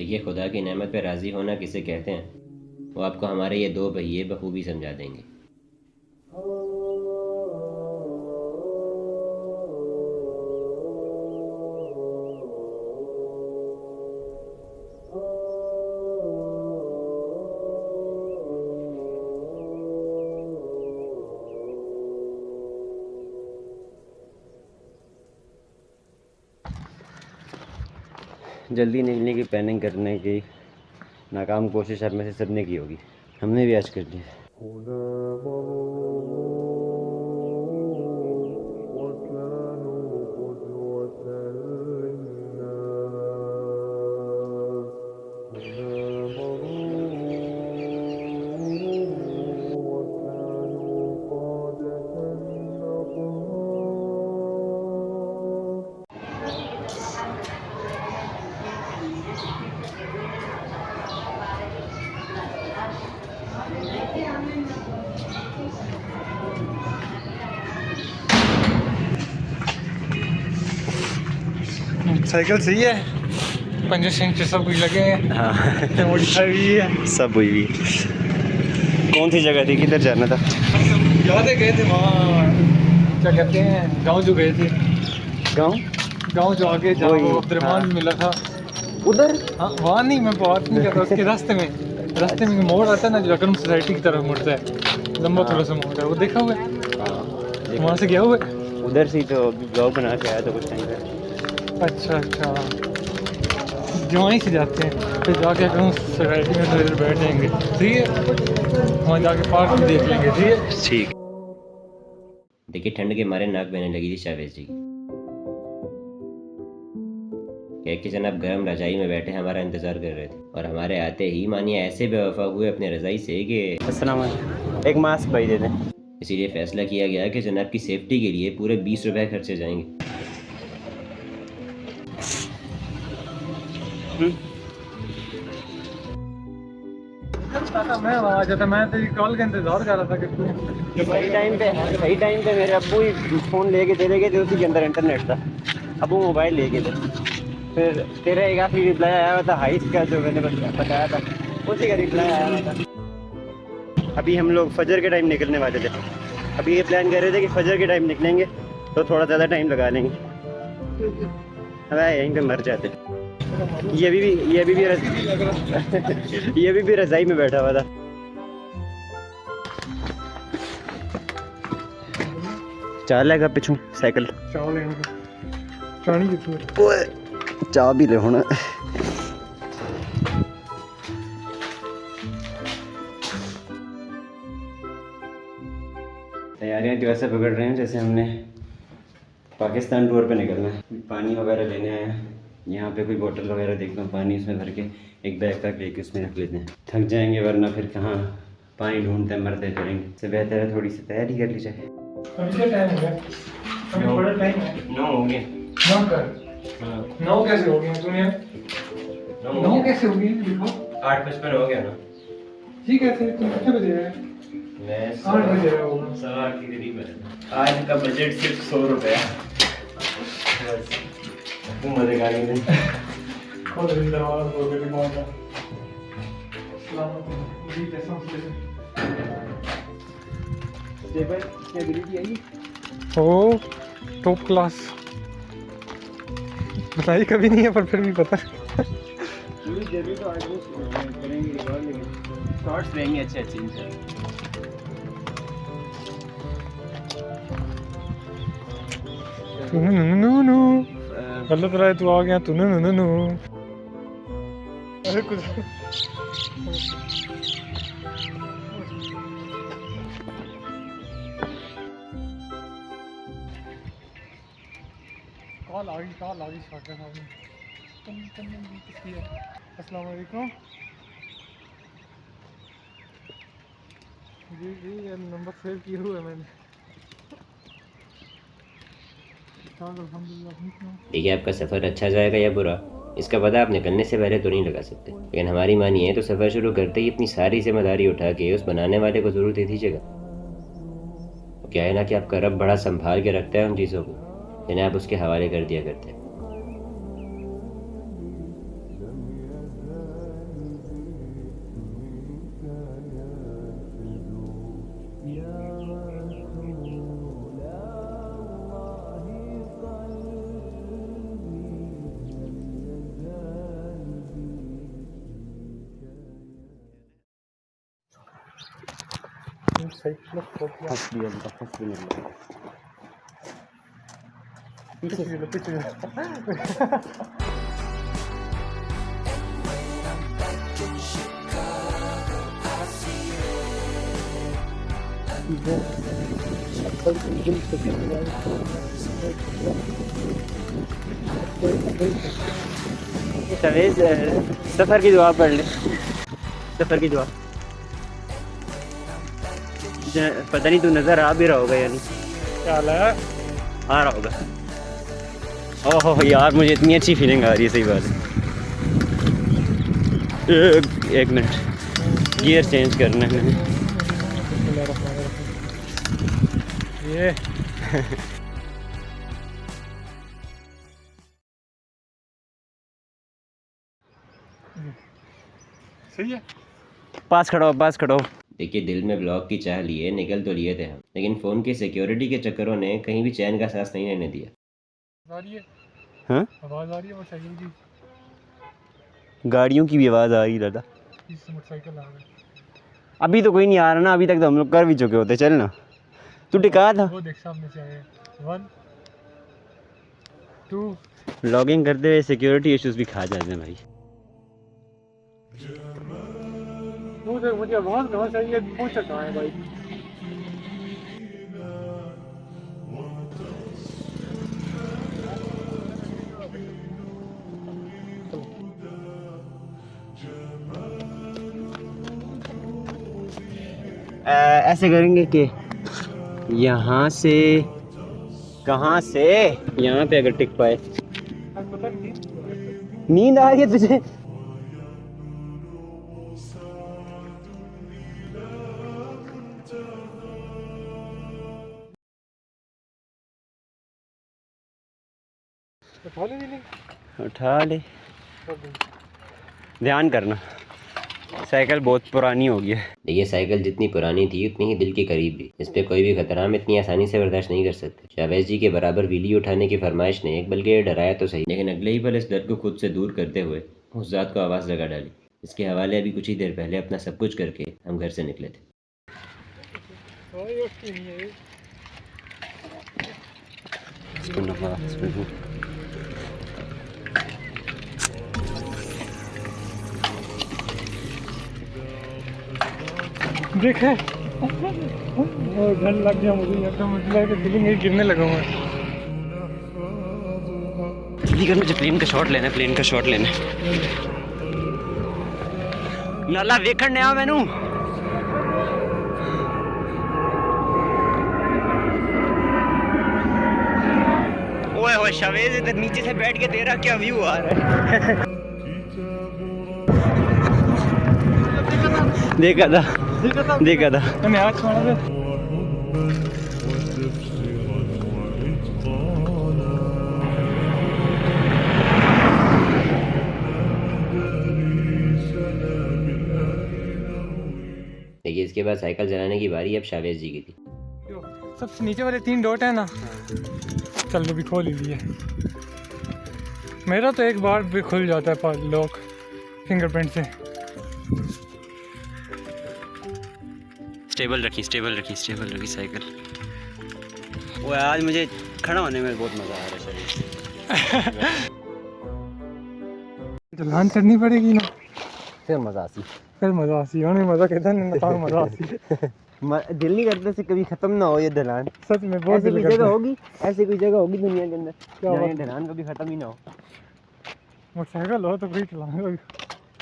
देखिए, खुदा की नेमत पे राज़ी होना किसे कहते हैं, वो आपको हमारे ये दो भैये बखूबी समझा देंगे। जल्दी निकलने की प्लानिंग करने की नाकाम कोशिश अब में से सबने की होगी, हमने भी आज कर दी। साइकिल सही है, पंजे शंचे सब कुछ लगे हैं। हाँ मॉडिफाई हुई है, सब हुई हुई। कौन सी जगह थी, किधर जाना था? याद गए थे वहाँ, क्या कहते हैं, गांव जो गए थे। गांव जो आगे जहाँ वही, वो अब्दुर्रहमान हाँ। मिला था उधर? हाँ, वहाँ नहीं, मैं बात नहीं कर रहा, उसके रास्ते में मोड़ आता है ना, जो अकरम सोसाइटी की तरफ मुड़ता है, लंबा थोड़ा सा मोड़ है, वो देखा हुआ है? वहाँ से गया हुआ है? उधर से ही तो ब्लॉग बना के आया था कुछ टाइम पहले। अच्छा, जो वहीं से जाते हैं, फिर जाके अकरम सोसाइटी में थोड़ी देर बैठ जाएंगे, ठीक है? वहाँ जाके पार्क भी देख लेंगे, ठीक है? ठीक। देखिए, ठंड के मारे नाक बहने लगी थी शावेज जी की। कह के जनाब गर्म रजाई में बैठे हमारा इंतजार कर रहे थे, और हमारे आते ही मानिए ऐसे बेवफा हुए अपने रजाई से कि अस्सलाम वालेकुम। एक मास्क भाई दे दें। इसीलिए फैसला किया गया कि जनाब की सेफ्टी के लिए पूरे 20 रुपए खर्चे जाएंगे। मैं वहाँ जाता, मैं तेरी कॉल का इंतजार कर रहा था कि तू सही टाइम पे मेरे अब्बू ही फ़ोन लेके चले गए थे, उसी के अंदर इंटरनेट था। अब्बू मोबाइल लेके थे, फिर तेरा एक आखिरी रिप्लाई आया हुआ था हाइस का, जो मैंने बताया था, उसी का रिप्लाई आया हुआ था। अभी हम लोग फजर के टाइम निकलने वाले थे। अभी ये प्लान कर रहे थे कि फजर के टाइम निकलेंगे तो थोड़ा ज़्यादा टाइम लगा लेंगे, अब यहीं पे मर जाते। ये अभी भी रज़ाई में बैठा हुआ था। चार लेगा पिछू साइकिल चाणी चाह भी ले होना। तैयारियां तो ऐसे पकड़ रहे हैं जैसे हमने पाकिस्तान टूर पे निकलना है। पानी वगैरह लेने आए हैं, यहाँ पे कोई बोतल वगैरह देखता हूँ, पानी उसमें भर के एक बैग पैक लेके उसमें रख लेते हैं, थक जाएंगे वरना फिर कहाँ पानी ढूंढते मरते फिरेंगे। इससे बेहतर है थोड़ी सी तैयारी कर ली जाए। अभी क्या टाइम हो गया? अभी बड़ा टाइम है। 9 हो गए। 9 कर 9 कैसे हो गए तूने? 9 कैसे हो गए? देखो 8:55 हो गया ना। ठीक है, तुम कितने बजे आए? मैं 8 बजे आया होगा। 8:15 के करीब है। आज का बजट सिर्फ 100 रुपये। तुम मजे का नहीं थे। खुद जिंदाबाद हो गए माता। सलाम जी, कैसा हो? स्टेबल स्टेबिलिटी आई। ओ टॉप क्लास, बताई कभी नहीं है पर फिर भी पता। पूरी जर्नी तो आज करेंगे रिकॉर्ड, लेकिन शॉर्ट्स रहेंगे अच्छे अच्छे इंशाल्लाह। नु गलत रहा है, तू आ गया तू नु। अरे कुछ कॉल आ गई शाका साहब ने। अस्सलाम वालेकुम जी, ये नंबर सेव किया हुआ है मैंने। देखिए, आपका सफ़र अच्छा जाएगा या बुरा, इसका पता आप निकलने से पहले तो नहीं लगा सकते, लेकिन हमारी मानिए तो सफ़र शुरू करते ही अपनी सारी जिम्मेदारी उठा के उस बनाने वाले को ज़रूर दे दीजिएगा। क्या है ना कि आपका रब बड़ा संभाल के रखता है उन चीज़ों को, जिन्हें आप उसके हवाले कर दिया करते हैं। साइकिल फंस गया उनका, फंस गया। पीछे तवेज़ सफ़र की दुआ पढ़ ले, सफ़र की दुआ। पता नहीं तू नज़र आ भी रहा होगा या नहीं, क्या है आ रहा होगा। ओह यार मुझे इतनी अच्छी फीलिंग आ रही है, सही बात है। एक मिनट, गियर चेंज करना है मैंने। ये सही है। पास खड़ा हो, पास खड़ा हो। देखिए, दिल में ब्लॉक की चाह लिए निकल तो लिए थे हम, लेकिन फ़ोन की सिक्योरिटी के चक्करों ने कहीं भी चैन का सांस नहीं लेने दिया। आ रही है, हाँ, आवाज़ आ रही है मोटरसाइकिल की। गाड़ियों की भी आवाज़ आ रही है दादा। इससे मोटरसाइकिल आ गई। अभी तो कोई नहीं आ रहा ना, अभी तक तो हम लोग कर भी चुके होते। चल ना, तू टिका था। वो देख सामने से आए 1 2 लॉगिंग करते हुए सिक्योरिटी इश्यूज भी खा जाते हैं भाई। वो देख, मुझे आवाज़ कहाँ से आई है, पहुंचा कहाँ है भाई। ऐसे करेंगे कि यहाँ से, कहाँ से, यहाँ पे अगर टिक पाए। पता नहीं नींद आ रही है तुझे? उठा ले नहीं। उठा ले, ध्यान करना, साइकिल बहुत पुरानी हो गई है। देखिए, साइकिल जितनी पुरानी थी उतनी ही दिल के करीब भी। इस पे कोई भी खतरा हम इतनी आसानी से बर्दाश्त नहीं कर सकते। शाहवेज जी के बराबर व्हीली उठाने की फरमाइश ने एक बल्कि डराया तो सही, लेकिन अगले ही पल इस डर को खुद से दूर करते हुए उस जात को आवाज़ लगा डाली। इसके हवाले अभी कुछ ही देर पहले अपना सब कुछ करके हम घर से निकले थे। देखे डर लग गया मुझे, यहाँ पे मुझे लगा कि फीलिंग गिरने लगा मैं। जल्दी कर, मुझे प्लेन का शॉट लेना है, प्लेन का शॉट लेना है। नाला वेखण नया मैनू। ओए होए शाहवेज, इधर नीचे से बैठ के तेरा क्या व्यू आ रहा है। देखा था, देखा था। मैंने हाथ छोड़ा था। देखिए, इसके बाद साइकिल चलाने की बारी अब शाहवेज जी की थी। सबसे नीचे वाले 3 डॉट है ना, चल वो भी खोल ही लिए। मेरा तो एक बार भी खुल जाता है लॉक फिंगरप्रिंट से। स्टेबल रखी, स्टेबल रखी, स्टेबल रखी साइकिल। वो आज मुझे खड़ा होने में बहुत मज़ा आ रहा है शरीर। ढलान चढ़नी पड़ेगी ना, फिर मज़ा आती, फिर मज़ा आती है। मज़ा कहता नहीं ना, मज़ा आती है। दिल नहीं करता से कभी ख़त्म ना हो ये ढलान। सच में बहुत ऐसी दिल कोई करता जगह है। होगी, ऐसी कोई जगह होगी दुनिया के अंदर क्या जहाँ बात ये है? ढलान कभी ख़त्म ही ना हो। मोटरसाइकिल हो तो कोई ढलान,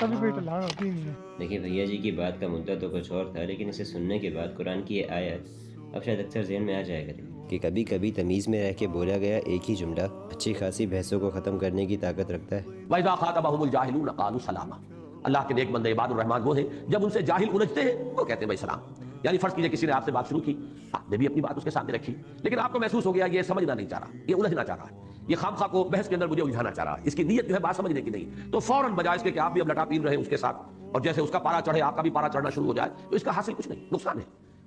कभी कोई ढलान होती ही नहीं है। देखिए, भैया जी की बात का मुद्दा तो कुछ और था, लेकिन इसे सुनने के बाद कुरान की ये आयत अब शायद अक्सर ज़हन में आ जाया करे कि कभी कभी तमीज़ में रह के बोला गया एक ही जुमला अच्छी खासी बहसों को ख़त्म करने की ताकत रखता है। वैज़ा ख़ातबहुमुल जाहिलून क़ालू सलामा। अल्लाह के नेक बंदे इबादुर रहमान वो हैं जब उनसे जाहिल उलझते हैं वो कहते हैं भाई सलाम। यानी फर्ज कीजिए किसी ने आपसे बात शुरू की, आपने भी अपनी बात उसके सामने रखी, लेकिन आपको महसूस हो गया ये समझना नहीं चाह रहा, ये उलझना चाह रहा है, ये खामखा को बहस के अंदर मुझे उलझाना चाह रहा है, इसकी नीयत जो है बात समझने की नहीं, तो फौरन बजाय इसके कि आप भी अब लटा पीन रहे उसके साथ और जैसे उसका पारा चढ़े आपका भी पारा चढ़ना शुरू हो जाए, तो इसका हासिल कुछ नहीं, नुकसान है,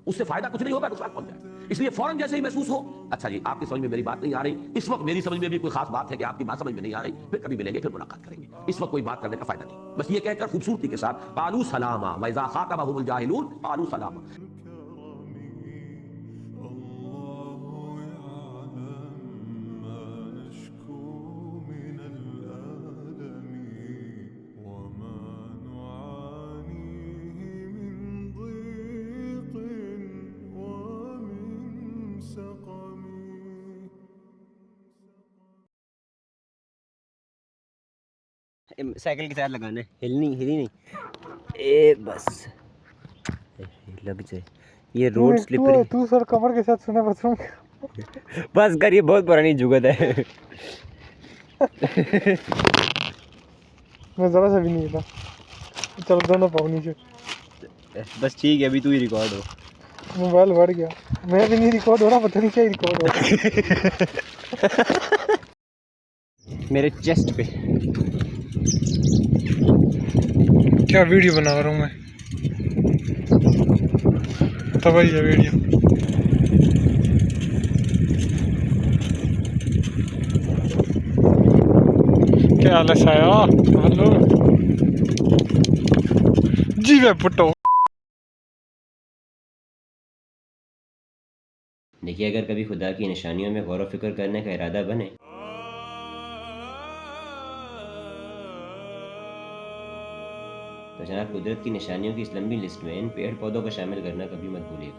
उससे फायदा कुछ नहीं होगा, नुकसान पहुंच जाए। इसलिए फौरन जैसे ही महसूस हो अच्छा जी आपकी समझ में मेरी बात नहीं आ रही, इस वक्त मेरी समझ में भी कोई खास बात है कि आपकी बात समझ में नहीं आ रही, फिर कभी मिलेंगे, फिर मुलाकात करेंगे, इस वक्त कोई बात करने का फायदा नहीं। बस ये कहकर खूबसूरती के साथ कालू सलामा वैज़ा ख़ातबहुमुल जाहिलून कालू सलामा। साइकिल के साथ लगाना है, हिली नहीं। ए बस लग जाए, ये रोड स्लिपरी। तू सर कमर के साथ सुना बस बस कर, ये बहुत पुरानी जुगत है। मैं ज़रा सा भी नहीं था। चल दोनों पाँव नीचे। बस ठीक है, अभी तू ही रिकॉर्ड हो। मोबाइल बढ़ गया, मैं भी नहीं रिकॉर्ड हो रहा, पता नहीं क्या रिकॉर्ड हो रहा। मेरे चेस्ट पे क्या वीडियो बना रहा हूँ मैं, तबाही है वीडियो। क्या हाल है साया? हेलो जी वे पुटो। देखिए, अगर कभी खुदा की निशानियों में गौर व फिक्र करने का इरादा बने तो जनाब कुदरत की निशानियों की इस लंबी लिस्ट में इन पेड़ पौधों को शामिल करना कभी मत भूलिएगा।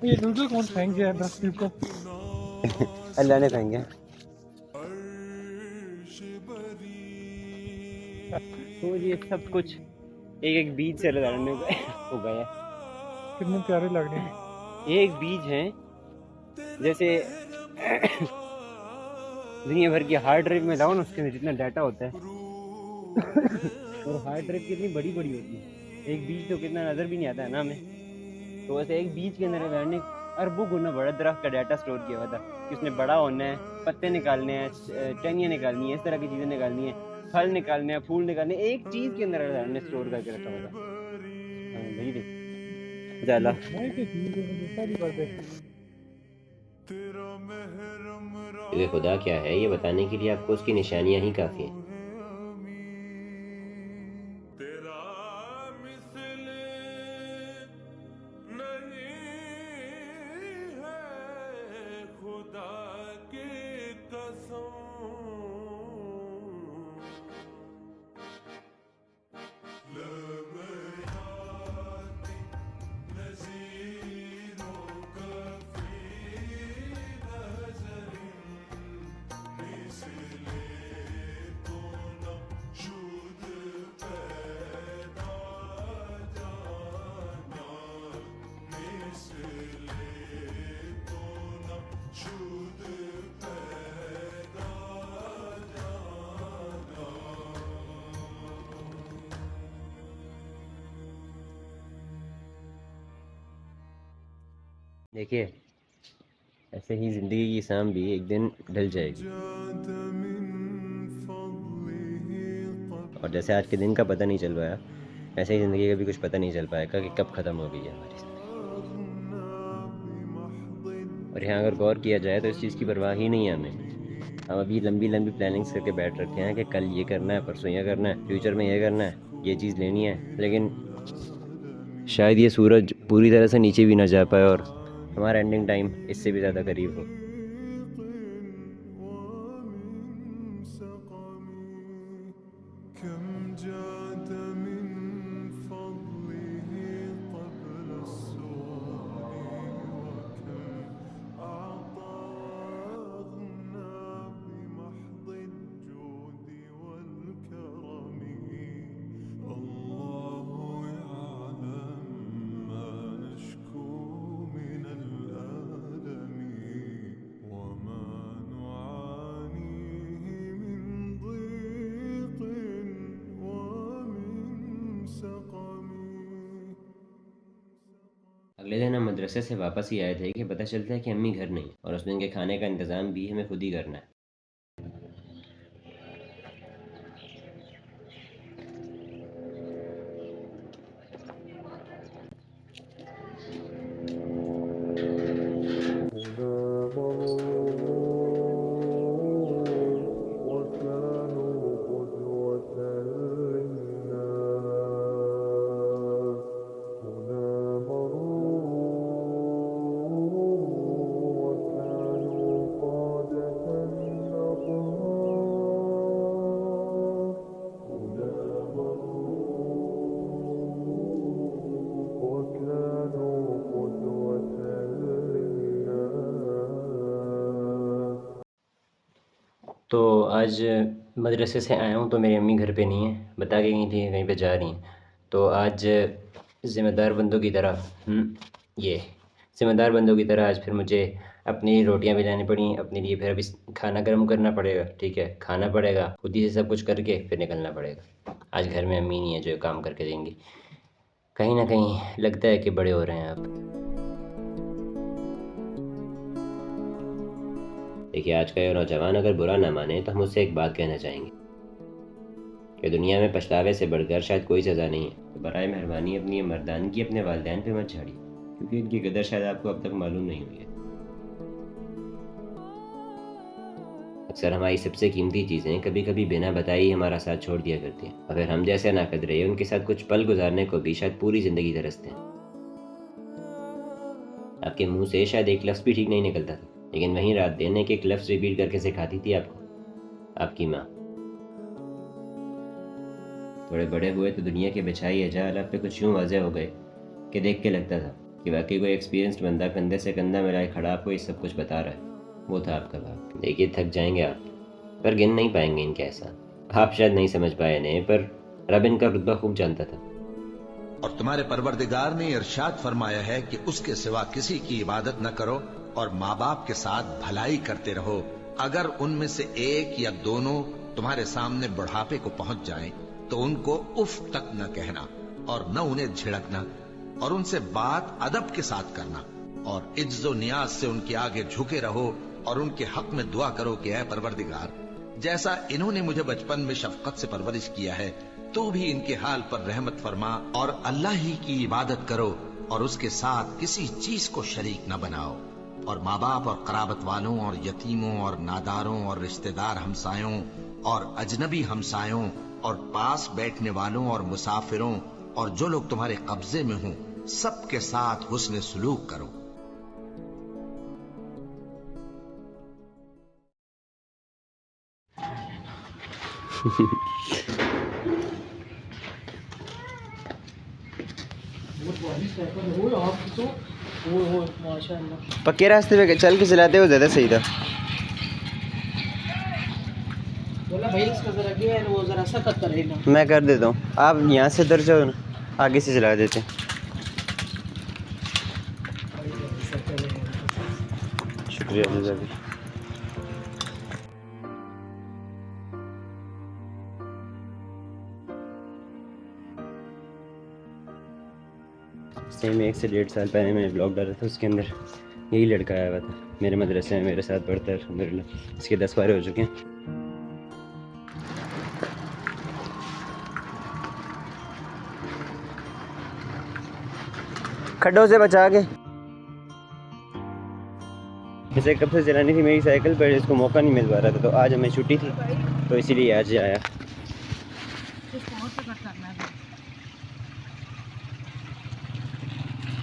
ये नूडल कौन फेंक गया है 10 को? अल्लाह ने फेंके। तो ये सब कुछ एक एक बीज से लड़ने हो गया। कितने प्यारे लग रहे हैं। एक बीज है जैसे दुनिया भर की हार्ड ड्राइव में लाओ ना, उसके अंदर जितना डाटा होता है और हार्ड ड्राइव कितनी बड़ी बड़ी होती है, एक बीज तो कितना नज़र भी नहीं आता है ना हमें। तो वैसे एक बीज के अंदर लड़ने अरबों गुना बड़ा दरख्त का डाटा स्टोर किया हुआ था कि उसने बड़ा होना है, पत्ते निकालने हैं, टहनियाँ निकालनी है, इस तरह की चीज़ें निकालनी है, फल निकालने हैं, फूल निकालने, एक चीज़ के अंदर ने स्टोर करके रखा हुआ था। भाई देख जाला क्योंकि खुदा क्या है ये बताने के लिए आपको उसकी निशानियां ही काफ़ी हैं। देखिए, ऐसे ही ज़िंदगी की शाम भी एक दिन ढल जाएगी, और जैसे आज के दिन का पता नहीं चल पाया, ऐसे ही ज़िंदगी का भी कुछ पता नहीं चल पाएगा कि कब ख़त्म हो गई है हमारी ज़िंदगी। और यहाँ अगर गौर किया जाए तो इस चीज़ की परवाह ही नहीं है हमें। हम अभी लंबी लंबी प्लानिंग्स करके बैठ रखे हैं कि कल ये करना है, परसों ये करना है, फ्यूचर में ये करना है, ये चीज़ लेनी है, लेकिन शायद ये सूरज पूरी तरह से नीचे भी ना जा पाए और हमारा एंडिंग टाइम इससे भी ज़्यादा करीब हो। अगले दिन हम मदरसे से वापस ही आए थे कि पता चलता है कि अम्मी घर नहीं, और उस दिन के खाने का इंतज़ाम भी हमें खुद ही करना है। आज मदरसे से आया हूँ तो मेरी अम्मी घर पे नहीं है, बता के गई थी कहीं पे जा रही हैं। तो आज ज़िम्मेदार बंदों की तरह ये ज़िम्मेदार बंदों की तरह आज फिर मुझे अपनी रोटियां भी लानी पड़ी, अपने लिए फिर अभी खाना गर्म करना पड़ेगा, ठीक है, खाना पड़ेगा, खुद ही से सब कुछ करके फिर निकलना पड़ेगा। आज घर में अम्मी नहीं है जो काम करके देंगी। कहीं ना कहीं लगता है कि बड़े हो रहे हैं आप। देखिए, आज का ये नौजवान अगर बुरा ना माने तो हम उससे एक बात कहना चाहेंगे कि दुनिया में पछतावे से बढ़कर शायद कोई सज़ा नहीं है। तो बराए मेहरबानी अपनी ये मर्दानगी अपने वालिदैन पे मत झाड़िए, क्योंकि इनकी कदर शायद आपको अब तक मालूम नहीं हुई है। अक्सर हमारी सबसे कीमती चीज़ें कभी कभी बिना बताए ही हमारा साथ छोड़ दिया करती हैं। अगर हम जैसे नाकदरे उनके साथ कुछ पल गुजारने को भी शायद पूरी ज़िंदगी तरसते हैं। आपके मुंह से शायद एक लफ्ज़ भी ठीक नहीं निकलता था, लेकिन वहीं रात दिन एक लफ्ज़ रिपीट करके सिखाती थी आपको आपकी माँ। थोड़े बड़े हुए तो दुनिया के बिछाई अजाल आप पे कुछ यूँ वाज़ेह हो गए कि देख के लगता था कि वाकई कोई एक्सपीरियंस्ड बंदा कंधे से कंधा मिलाए खड़ा आपको ये सब कुछ बता रहा है। वो था आपका बाप। देखिए, थक जाएंगे आप, पर गिन नहीं पाएंगे इनके एहसान। आप शायद नहीं समझ पाए इन्हें, पर रब इनका रुतबा खूब जानता था। और तुम्हारे परवरदिगार ने इरशाद फरमाया है कि उसके सिवा किसी की इबादत न करो और माँ बाप के साथ भलाई करते रहो। अगर उनमें से एक या दोनों तुम्हारे सामने बुढ़ापे को पहुंच जाएं, तो उनको उफ तक न कहना और न उन्हें झिड़कना, और उनसे बात अदब के साथ करना, और इज्जो नियाज से उनके आगे झुके रहो और उनके हक में दुआ करो कि ऐ परवरदिगार, जैसा इन्होंने मुझे बचपन में शफकत से परवरिश किया है, तो भी इनके हाल पर रहमत फरमा, और अल्लाह ही की इबादत करो और उसके साथ किसी चीज को शरीक न बनाओ। और माँ बाप और कराबत वालों और यतीमों और नादारों और रिश्तेदार हमसायों और अजनबी हमसायों और पास बैठने वालों और मुसाफिरों और जो लोग तुम्हारे कब्जे में हों, सबके साथ हुस्न सुलूक करो। पक्के रास्ते पे चल के चलाते हो ज़्यादा सही था। बोला भाई इसका जरा क्या है, वो जरा सख्त करेगा। मैं कर देता हूँ, आप यहाँ से उतर जाओ ना, आगे से चला देते। शुक्रिया जज़ाक। सेम 1 से 1.5 साल पहले मैंने ब्लॉग डाला था, उसके अंदर यही लड़का आया हुआ था मेरे मदरसे में, मेरे साथ पढ़ता है अल्हम्दुलिल्लाह। इसके 10 बार हो चुके हैं। खड्डों से बचा के। इसे कब से चलानी थी मेरी साइकिल, पर इसको मौका नहीं मिल पा रहा था, तो आज हमें छुट्टी थी तो इसीलिए आज आया।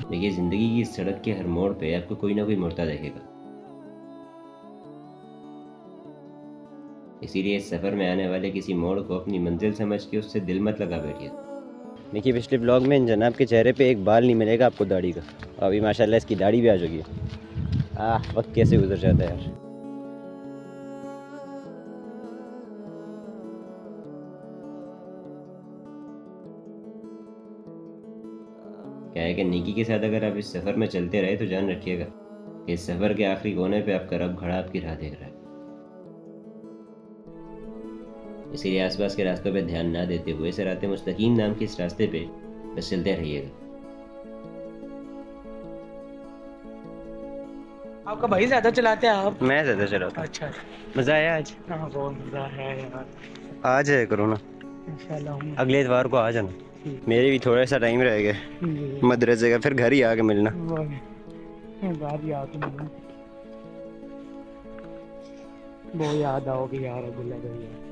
देखिए, ज़िंदगी की इस सड़क के हर मोड़ पे आपको कोई ना कोई मुड़ता देखेगा। इसीलिए इस सफ़र में आने वाले किसी मोड़ को अपनी मंजिल समझ के उससे दिल मत लगा बैठिए। देखिए, पिछले ब्लॉग में जनाब के चेहरे पे एक बाल नहीं मिलेगा आपको दाढ़ी का, अभी माशाल्लाह इसकी दाढ़ी भी आ चुकी है। वक्त कैसे गुजर जाता है यार। क्या है कि नेकी के साथ अगर आप इस सफ़र में चलते रहे तो जान रखिएगा कि इस सफ़र के आखिरी कोने पे आपका रब खड़ा आपकी राह देख रहा है। इसीलिए आसपास के रास्तों पे ध्यान ना देते हुए सिराते मुस्तकीम नाम के इस रास्ते पे बस चलते रहिएगा। आपका भाई ज्यादा चलाते हैं आप? मैं ज़्यादा चलाता हूँ। अच्छा, मज़ा आया आज? हाँ बहुत मजा है यार। आ जाए करो ना, इंशाल्लाह। अगले इतवार को आ जाना। मेरे भी थोड़ा सा टाइम रह गया मदरसे का, फिर घर ही आके मिलना। बात याद नहीं, वो याद आओगे यार, अब्दुल्ला भैया।